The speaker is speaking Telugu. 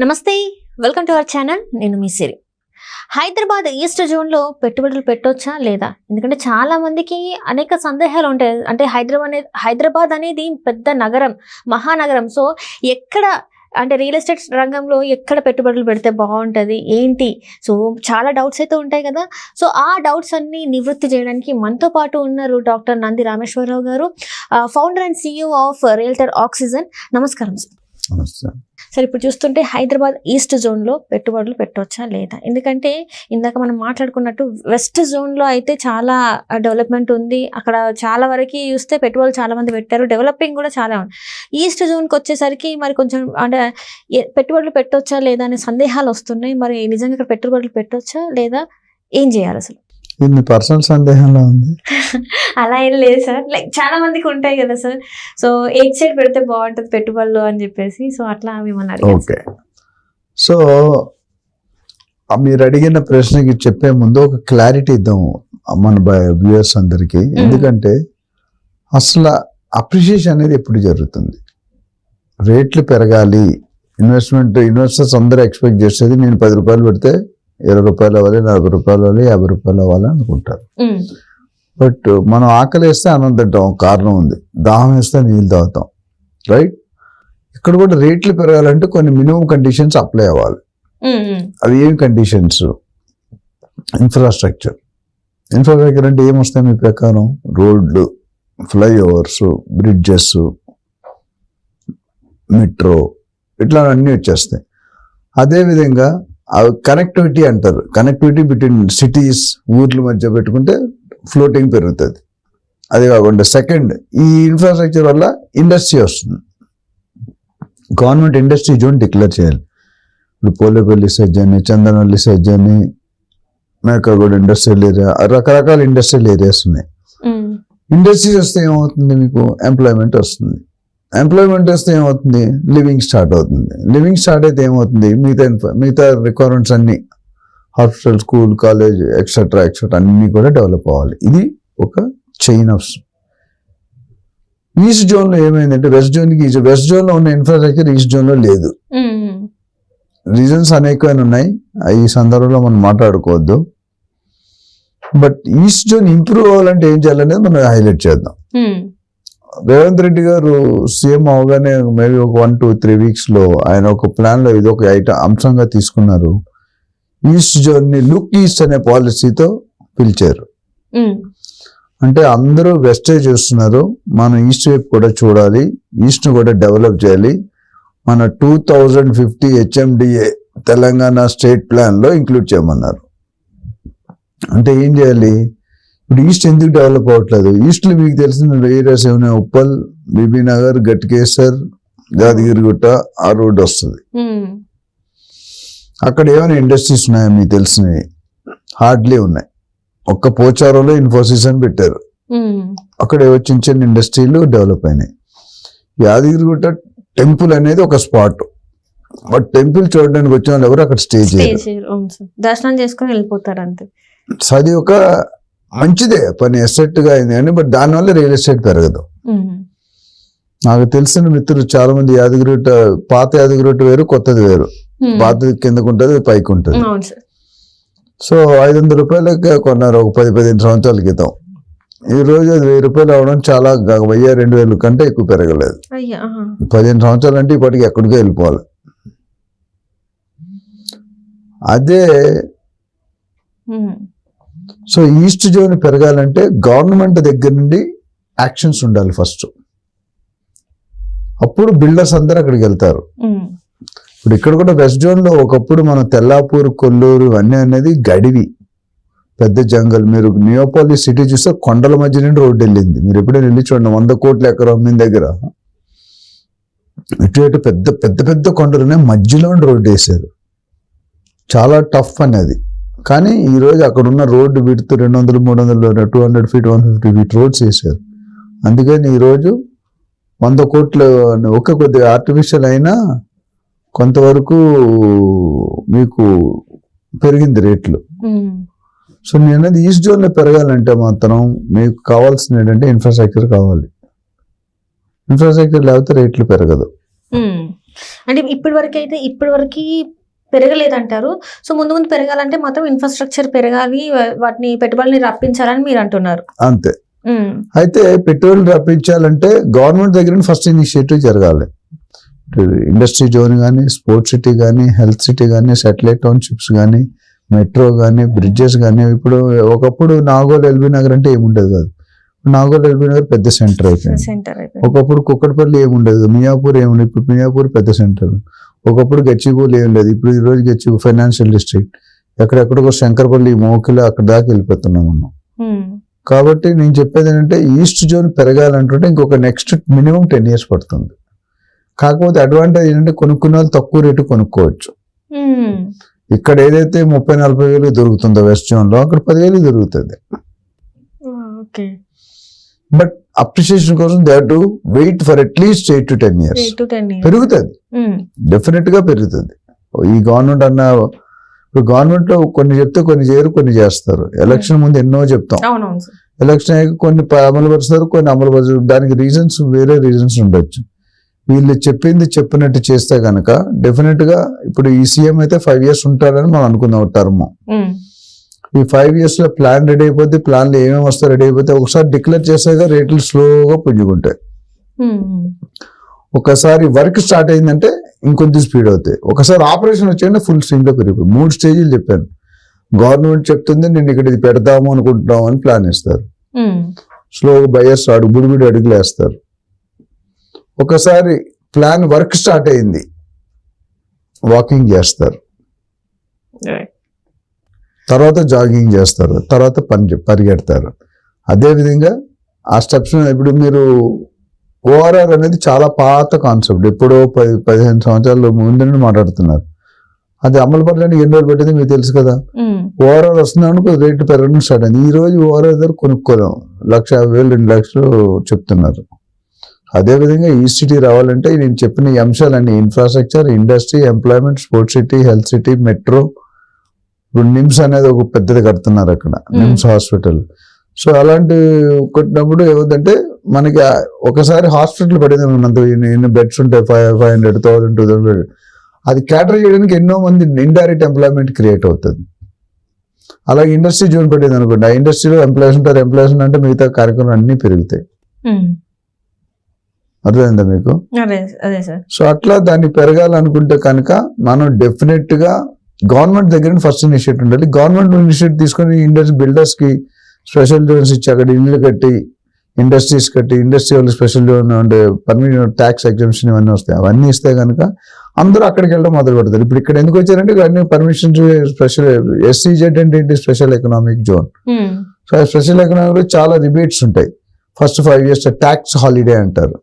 నమస్తే, వెల్కమ్ టు అవర్ ఛానల్. నేను మీ సిరి. హైదరాబాద్ ఈస్ట్ జోన్లో పెట్టుబడులు పెట్టొచ్చా లేదా? ఎందుకంటే చాలా మందికి అనేక సందేహాలు ఉంటాయి. అంటే హైదరాబాద్ అనేది పెద్ద నగరం, మహానగరం. సో ఎక్కడ అంటే రియల్ ఎస్టేట్ రంగంలో ఎక్కడ పెట్టుబడులు పెడితే బాగుంటుంది ఏంటి? సో చాలా డౌట్స్ అయితే ఉంటాయి కదా. సో ఆ డౌట్స్ అన్ని నివృత్తి చేయడానికి మనతో పాటు ఉన్నారు డాక్టర్ నంది రామేశ్వరరావు గారు, founder and CEO of realtor oxygen. నమస్కారం సార్. సరే, ఇప్పుడు చూస్తుంటే హైదరాబాద్ ఈస్ట్ జోన్లో పెట్టుబడులు పెట్టవచ్చా లేదా? ఎందుకంటే ఇందాక మనం మాట్లాడుకున్నట్టు వెస్ట్ జోన్లో అయితే చాలా డెవలప్మెంట్ ఉంది. అక్కడ చాలా వరకు చూస్తే పెట్టుబడులు చాలా మంది పెట్టారు, డెవలపింగ్ కూడా చాలా ఉంది. ఈస్ట్ జోన్కి వచ్చేసరికి మరి కొంచెం అంటే పెట్టుబడులు పెట్టవచ్చా లేదా అనే సందేహాలు వస్తున్నాయి. మరి నిజంగా ఇక్కడ పెట్టుబడులు పెట్టవచ్చా లేదా, ఏం చేయాలి అసలు? ఇది పర్సనల్ సందేహంలో ఉంది. అలా ఏం లేదు సార్, లైక్ చాలా మందికి ఉంటాయి కదా సార్. సో ఎయిట్ సైడ్ పెడితే బాగుంటుంది పెట్టుబడులు అని చెప్పేసి, సో అట్లా మిమ్మల్ని అడిగాను. ఓకే, సో మీరు అడిగిన ప్రశ్నకి చెప్పే ముందు ఒక క్లారిటీ ఇద్దాం మన వ్యూయర్స్ అందరికీ. ఎందుకంటే అసలు అప్రిషియేషన్ అనేది ఎప్పుడు జరుగుతుంది? రేట్లు పెరగాలి, ఇన్వెస్టర్స్ అందరూ ఎక్స్పెక్ట్ చేసేది నేను 10 రూపాయలు పెడితే 20 రూపాయలు అవ్వాలి, 40 రూపాయలు అవ్వాలి, 50 రూపాయలు అవ్వాలి అనుకుంటారు. బట్ మనం ఆకలి వేస్తే అన్నం తింటాం, కారణం ఉంది. దాహం వేస్తే నీళ్ళు తాగుతాం, రైట్? ఇక్కడ కూడా రేట్లు పెరగాలంటే కొన్ని మినిమం కండిషన్స్ అప్లై అవ్వాలి. అవి ఏం కండిషన్స్? ఇన్ఫ్రాస్ట్రక్చర్ అంటే ఏమొస్తాయి మీ ప్రకారం? రోడ్లు, ఫ్లైఓవర్స్, బ్రిడ్జెస్, మెట్రో, ఇట్లా అన్నీ వచ్చేస్తాయి. అదేవిధంగా కనెక్టివిటీ అంటారు. కనెక్టివిటీ బిట్వీన్ సిటీస్, ఊర్ల మధ్య పెట్టుకుంటే ఫ్లోటింగ్ పెరుగుతుంది. అదే కాకుండా సెకండ్, ఈ ఇన్ఫ్రాస్ట్రక్చర్ వల్ల ఇండస్ట్రీ వస్తుంది. గవర్నమెంట్ ఇండస్ట్రీ జోన్ డిక్లేర్ చేయాలి. ఇప్పుడు పోలేపల్లి సెజ్ అని, చందనవల్లి సెజ్ అని, మేకగూడ ఇండస్ట్రియల్ ఏరియా, రకరకాల ఇండస్ట్రియల్ ఏరియాస్ ఉన్నాయి. ఇండస్ట్రీస్ వస్తే ఏమవుతుంది? మీకు ఎంప్లాయ్మెంట్ వస్తుంది. ఎంప్లాయ్మెంట్ వస్తే ఏమవుతుంది? లివింగ్ స్టార్ట్ అవుతుంది. లివింగ్ స్టార్ట్ అయితే ఏమవుతుంది? మిగతా రిక్వైర్మెంట్స్ అన్ని, హాస్పిటల్, స్కూల్, కాలేజ్, ఎక్సెట్రా అన్ని కూడా డెవలప్ అవ్వాలి. ఇది ఒక చైన్ ఆఫ్. ఈస్ట్ జోన్ లో ఏమైందంటే వెస్ట్ జోన్ లో ఉన్న ఇన్ఫ్రాస్ట్రక్చర్ ఈస్ట్ జోన్ లో లేదు. రీజన్స్ అనేకమైన ఉన్నాయి, ఈ సందర్భంలో మనం మాట్లాడుకోవద్దు. బట్ ఈస్ట్ జోన్ ఇంప్రూవ్ అవ్వాలంటే ఏం చేయాలనేది మనం హైలైట్ చేద్దాం. రేవంత్ రెడ్డి గారు సీఎం అవగానే మేబీ ఒక 1-2-3 weeks లో ఆయన ఒక ప్లాన్ లో ఇది ఒక అంశంగా తీసుకున్నారు. ఈస్ట్ జోన్ ని లుక్ ఈస్ట్ అనే పాలసీతో పిలిచారు. అంటే అందరూ వెస్టే చూస్తున్నారు, మనం ఈస్ట్ వైపు కూడా చూడాలి, ఈస్ట్ ను కూడా డెవలప్ చేయాలి. మన 2050 HMDA తెలంగాణ స్టేట్ ప్లాన్ లో ఇంక్లూడ్ చేయమన్నారు. అంటే ఏం చేయాలి? ఇప్పుడు ఈస్ట్ ఎందుకు డెవలప్ అవ్వట్లేదు? ఈస్ట్ లో మీకు తెలిసిన ఏరియాస్ ఏమైనా? ఉప్పల్, బీబీనగర్, గట్కేసర్, యాదగిరిగుట్ట, ఆ రోడ్ వస్తుంది. అక్కడ ఏమైనా ఇండస్ట్రీస్ ఉన్నాయా మీకు తెలిసినవి? హార్డ్లీ ఉన్నాయి. ఒక్క పోచారంలో ఇన్ఫోసిస్ అని పెట్టారు, అక్కడ చిన్న చిన్న ఇండస్ట్రీలు డెవలప్ అయినాయి. యాదగిరిగుట్ట టెంపుల్ అనేది ఒక స్పాట్, బట్ టెంపుల్ చూడడానికి వచ్చిన వాళ్ళు ఎవరు అక్కడ స్టే చేయరు, దర్శనం చేసుకుని వెళ్ళిపోతారు అంతే. అది ఒక మంచిదే పని, ఎస్టేట్ గా అయింది కానీ, బట్ దానివల్ల రియల్ ఎస్టేట్ పెరగదు. నాకు తెలిసిన మిత్రులు చాలా మంది యాదగిరిగుట్ట, పాత యాదగిరిగుట్ట వేరు, కొత్తది వేరు. పాతది కిందకు ఉంటుంది, పైకి ఉంటుంది. సో 500 రూపాయలకి కొన్నారు ఒక 10-15 సంవత్సరాల క్రితం. ఈ రోజు అది 1000 రూపాయలు అవడం చాలా 1000-2000 కంటే ఎక్కువ పెరగలేదు. 15 సంవత్సరాలు అంటే ఇప్పటికి ఎక్కడికో వెళ్ళిపోవాలి. అదే సో ఈస్ట్ జోన్ పెరగాలంటే గవర్నమెంట్ దగ్గర నుండి యాక్షన్స్ ఉండాలి ఫస్ట్. అప్పుడు బిల్డర్స్ అందరూ అక్కడికి వెళ్తారు. ఇప్పుడు ఇక్కడ కూడా వెస్ట్ జోన్ లో ఒకప్పుడు మన తెల్లాపూర్, కొల్లూరు అన్నీ అనేది గడివి, పెద్ద జంగల్. మీరు నియోపాలిస్ సిటీ చూస్తే కొండల మధ్య నుండి రోడ్డు వెళ్ళింది. మీరు ఎప్పుడైనా వెళ్ళి చూడండి, 100 కోట్ల ఎకరం మీ దగ్గర ఇటు పెద్ద పెద్ద పెద్ద కొండలనే మధ్యలో రోడ్డు వేశారు. చాలా టఫ్ అనేది. కానీ ఈరోజు అక్కడ ఉన్న రోడ్డు విడుతూ 200-300, 200 feet, 150 feet రోడ్స్ వేశారు. అందుకని ఈరోజు 100 కోట్లు ఒక కొద్దిగా ఆర్టిఫిషియల్ అయినా కొంతవరకు మీకు పెరిగింది రేట్లు. సో నేను అనేది ఈస్ట్ జోన్ లో పెరగాలంటే మాత్రం మీకు కావాల్సింది ఏంటంటే ఇన్ఫ్రాస్ట్రక్చర్ కావాలి. ఇన్ఫ్రాస్ట్రక్చర్ లేకపోతే రేట్లు పెరగదు. అంటే ఇప్పటి వరకు పెరగలేదంటారు. సో ముందు ముందు పెరగాలంటే మాత్రం ఇన్ఫ్రాస్ట్రక్చర్ పెరగాలి, వాటిని పెట్టుబడులని రప్పించాలని మీరు అంటున్నారు. అంతే. అయితే పెట్టుబడులు రప్పించాలంటే గవర్నమెంట్ దగ్గర ఫస్ట్ ఇనిషియేటివ్ జరగాలి. ఇండస్ట్రీ జోన్ కానీ, స్పోర్ట్స్ సిటీ కానీ, హెల్త్ సిటీ కానీ, శాటిలైట్ టౌన్షిప్స్ కానీ, మెట్రో కానీ, బ్రిడ్జెస్ కానీ. ఇప్పుడు ఒకప్పుడు నాగోల్ ఎల్బీ నగర్ అంటే ఏముండేది కాదు. నాగోల్ ఎల్బీ నగర్ పెద్ద సెంటర్ అయిపోయింది. ఒకప్పుడు కుక్కడపల్లి ఏముండేది, మియాపూర్ ఏముండేది, ఇప్పుడు మియాపూర్ పెద్ద సెంటర్. ఒకప్పుడు గచ్చిబౌలి ఏం లేదు, ఇప్పుడు ఈ రోజు గచ్చిబౌలి ఫైనాన్షియల్ డిస్ట్రిక్ట్. ఎక్కడెక్కడికో శంకరపల్లి, మోకిల అక్కడ దాకా వెళ్ళిపోతున్నాం మనం. కాబట్టి నేను చెప్పేది ఏంటంటే ఈస్ట్ జోన్ పెరగాలంటుంటే ఇంకొక నెక్స్ట్ మినిమం 10 years పడుతుంది. కాకపోతే అడ్వాంటేజ్ ఏంటంటే కొనుక్కున్న వాళ్ళు తక్కువ రేటు కొనుక్కోవచ్చు. ఇక్కడ ఏదైతే 30-40 వేలు దొరుకుతుందో వెస్ట్ జోన్ లో, అక్కడ 10,000 దొరుకుతుంది. బట్ అప్రిషియేషన్ కోసం they have to wait for at least 8 to 10 years. పెరుగుతుంది, డెఫినెట్ గా పెరుగుతుంది. ఈ గవర్నమెంట్ ఇప్పుడు గవర్నమెంట్ లో కొన్ని చెప్తే కొన్ని చేయరు, కొన్ని చేస్తారు. ఎలక్షన్ ముందు ఎన్నో చెప్తాం, ఎలక్షన్ అయ్యాక కొన్ని అమలు పరుస్తారు, కొన్ని అమలు పరుస్తారు. దానికి రీజన్స్ వేరే రీజన్స్ ఉండొచ్చు. వీళ్ళు చెప్పింది చెప్పినట్టు చేస్తే కనుక డెఫినెట్ గా ఇప్పుడు ఈ సీఎం అయితే 5 years ఉంటారని మనం అనుకుందాం టర్మ్. ఈ 5 years లో ప్లాన్ రెడీ అయిపోతే, ప్లాన్లు ఏమేమి వస్తాయి రెడీ అయిపోతే, ఒకసారి డిక్లేర్ చేసాక రేట్లు స్లోగా పుంజుకుంటాయి. ఒకసారి వర్క్ స్టార్ట్ అయిందంటే ఇంకొంచెం స్పీడ్ అవుతాయి. ఒకసారి ఆపరేషన్ వచ్చాయంటే ఫుల్ స్వింగ్ లో పెరిగిపోయి. 3 stages చెప్పాను. గవర్నమెంట్ చెప్తుంది నేను ఇక్కడ ఇది పెడతాము అనుకుంటున్నాము అని ప్లాన్ ఇస్తారు. స్లోగా బయర్స్ బుడిబుడి అడుగులు వేస్తారు. ఒకసారి ప్లాన్ వర్క్ స్టార్ట్ అయింది, వాకింగ్ చేస్తారు, తర్వాత జాగింగ్ చేస్తారు, తర్వాత పరిగెడతారు. అదేవిధంగా ఆ స్టెప్స్ ఇప్పుడు మీరు ఓఆర్ఆర్ అనేది చాలా పాత కాన్సెప్ట్, ఎప్పుడో 15 సంవత్సరాల ముందు నుండి మాట్లాడుతున్నారు. అది అమలు పడడానికి ఎన్ని రోజులు పెట్టింది మీకు తెలుసు కదా. ఓఆర్ఆర్ వస్తున్నాను రేటు పెరగడం స్టార్ట్ అయింది. ఈ రోజు ఓఆర్ఆర్ దగ్గర కొనుక్కోలేం, 1,50,000 2 లక్షలు చెప్తున్నారు. అదేవిధంగా ఈ సిటీ రావాలంటే నేను చెప్పిన ఈ అంశాలన్నీ infrastructure, industry, employment, sports city, health city, metro. ఇప్పుడు నిమ్స్ అనేది ఒక పెద్దది కడుతున్నారు అక్కడ, నిమ్స్ హాస్పిటల్. సో అలాంటి కొట్టినప్పుడు ఏమవుతుందంటే మనకి ఒకసారి హాస్పిటల్ పడింది ఎన్ని బెడ్స్ ఉంటాయి, 500, 1,000, 2,000. అది క్యాటర్ చేయడానికి ఎన్నో మంది ఇండైరెక్ట్ ఎంప్లాయ్మెంట్ క్రియేట్ అవుతుంది. అలాగే ఇండస్ట్రీ జోన్ పడింది అనుకోండి, ఆ ఇండస్ట్రీలో ఎంప్లాయీస్ ఉంటారు. ఎంప్లాయీస్ అంటే మిగతా కార్యక్రమాలు అన్ని పెరుగుతాయి. అర్థమైందా మీకు? సో అట్లా దాన్ని పెరగాలనుకుంటే కనుక మనం డెఫినెట్ గా గవర్నమెంట్ దగ్గర ఫస్ట్ ఇనిషియేటివ్ ఉండాలి. గవర్నమెంట్ ఇనిషియేటివ్ తీసుకొని ఇండస్ట్రీ బిల్డర్స్ కి స్పెషల్ జోన్స్ ఇచ్చి అక్కడ ఇల్లు కట్టి, ఇండస్ట్రీస్ కట్టి, ఇండస్ట్రీ వాళ్ళకి స్పెషల్ జోన్ అంటే పర్మిషన్, ట్యాక్స్ ఎగ్జంప్షన్ ఇవన్నీ వస్తాయి. అవన్నీ ఇస్తే కనుక అందరూ అక్కడికి వెళ్ళడం మొదలు పెడతారు. ఇప్పుడు ఇక్కడ ఎందుకు వచ్చారంటే అన్ని పర్మిషన్ స్పెషల్ SEZ అంటే ఏంటి, special economic zone. So special economic లో చాలా రిబేట్స్ ఉంటాయి. ఫస్ట్ 5 years ట్యాక్స్ హాలిడే అంటారు.